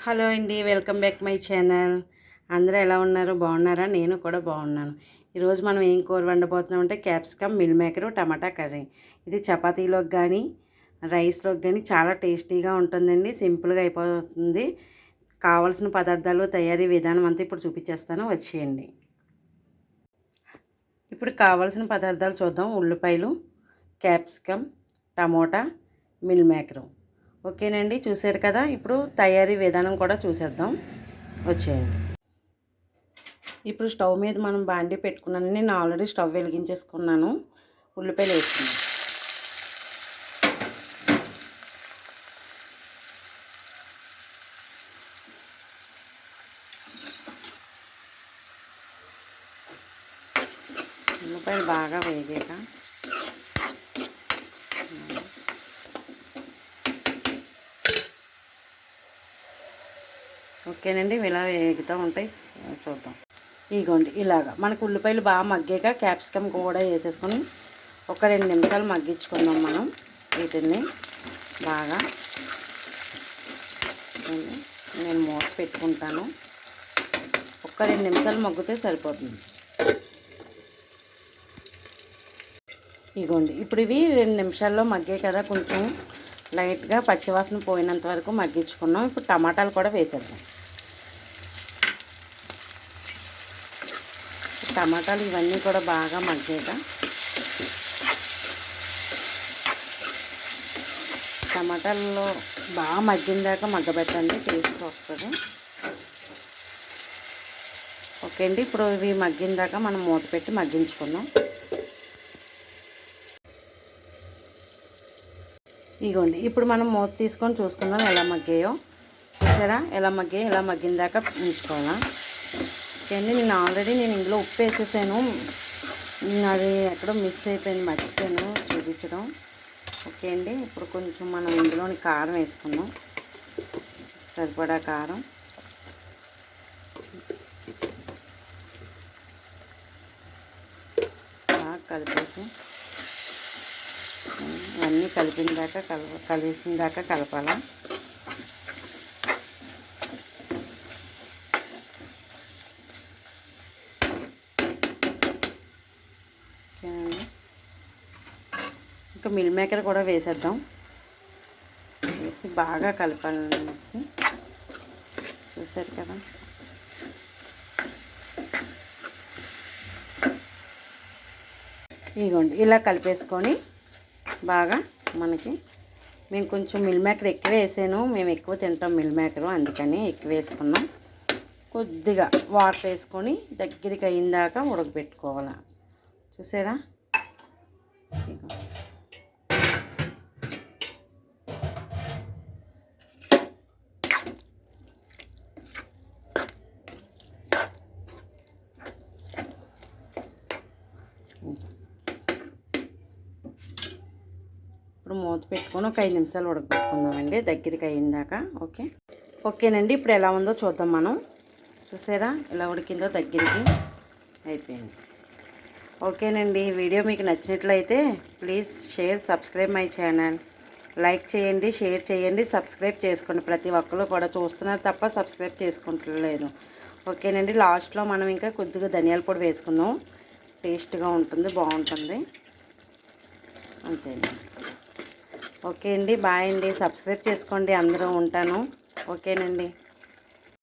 Hello అండి, welcome back my channel. అందరూ ఎలా ఉన్నారు? బాగున్నారా? నేను కూడా బాగున్నాను. ఈరోజు మనం ఏం కూర వండబోతున్నాం అంటే క్యాప్సికమ్ మిల్ మేకర్ టమాటా కర్రీ. ఇది చపాతీలోకి కానీ రైస్లోకి కానీ చాలా టేస్టీగా ఉంటుందండి. సింపుల్గా అయిపోతుంది. కావాల్సిన పదార్థాలు తయారీ విధానం అంతా ఇప్పుడు చూపించేస్తాను, వచ్చేయండి. ఇప్పుడు కావాల్సిన పదార్థాలు చూద్దాం. ఉల్లిపాయలు, క్యాప్సికమ్, టమోటా, మిల్ మేకరు. ఓకేనండి, చూసారు కదా. ఇప్పుడు తయారీ విధానం కూడా చూసేద్దాం, వచ్చేయండి. ఇప్పుడు స్టవ్ మీద మనం బాండీ పెట్టుకున్నాను. నేను ఆల్రెడీ స్టవ్ వెలిగించేసుకున్నాను. ఉల్లిపాయలు వేసుకున్నాను. ఉల్లిపాయలు బాగా వేగాక ఓకేనండి, ఇలా వేగుతూ ఉంటాయి, చూద్దాం. ఇగోండి ఇలాగా మనకు ఉల్లిపాయలు బాగా మగ్గాక క్యాప్సికమ్ కూడా వేసేసుకొని ఒక 2 నిమిషాలు మగ్గించుకుందాం మనం వీటిని బాగా. నేను మూత పెట్టుకుంటాను. ఒక 2 నిమిషాలు మగ్గితే సరిపోతుంది. ఇగోండి ఇప్పుడు ఇవి 2 నిమిషాల్లో మగ్గాయి కదా, కొంచెం లైట్గా పచ్చివాసన పోయినంత వరకు మగ్గించుకున్నాం. ఇప్పుడు టమాటాలు కూడా వేసేద్దాం. టమాటాలు ఇవన్నీ కూడా బాగా మగ్గాక టమాటాల్లో బాగా మగ్గిన దాకా మగ్గబెట్టండి, టేస్ట్ వస్తుంది. ఓకే అండి, ఇప్పుడు ఇవి మగ్గిన దాకా మనం మూత పెట్టి మగ్గించుకుందాం. ఇగోండి ఇప్పుడు మనం మూత తీసుకొని చూసుకుందాం ఎలా మగ్గాయో. చూసారా ఎలా మగ్గాయో? ఎలా మగ్గిన దాకా ఉంచుకోవాలా. ఓకే అండి, నేను ఇందులో ఉప్పు వేసేసాను. అది ఎక్కడో మిస్ అయిపోయింది, మర్చిపోయాను చూపించడం. ఓకే అండి, ఇప్పుడు కొంచెం మనం ఇందులోని కారం వేసుకుందాం, సరిపడా కారం. బాగా కలిపేసి ఇవన్నీ కలిసిన దాకా కలపాలా. ఇంకా మిల్ మేకర్ కూడా వేసేద్దాం. వేసి బాగా కలపాలనేసి చూసారు కదా. ఇదిగోండి ఇలా కలిపేసుకొని బాగా మేము కొంచెం మిల్ మేకర్ ఎక్కువ వేసాను. మేము ఎక్కువ తింటాం మిల్ మేకరు, అందుకని ఎక్కువ వేసుకున్నాం. కొద్దిగా వాటర్ వేసుకొని దగ్గరికి అయిందాక ఉడకబెట్టుకోవాలి. చూసారా? ఇప్పుడు మూత పెట్టుకొని ఒక 5 నిమిషాలు ఉడకబెట్టుకుందామండి, దగ్గరికి అయిందాక. ఓకేనండి, ఇప్పుడు ఎలా ఉందో చూద్దాం మనం. చూసారా ఎలా ఉడికిందో? దగ్గరికి అయిపోయింది. ఓకేనండి, వీడియో మీకు నచ్చినట్లయితే please subscribe my channel. Like చేయండి, షేర్ చేయండి, సబ్స్క్రైబ్ చేసుకోండి. ప్రతి ఒక్కరు కూడా చూస్తున్నారు తప్ప సబ్స్క్రైబ్ చేసుకుంటలేదు. ఓకేనండి, లాస్ట్లో మనం ఇంకా కొద్దిగా ధనియాల పొడి వేసుకుందాం, టేస్ట్గా ఉంటుంది, బాగుంటుంది. అంతేనండి. ఓకే అండి, బాయ్ అండి. సబ్స్క్రైబ్ చేసుకోండి అందరూ. ఉంటాను. ఓకేనండి.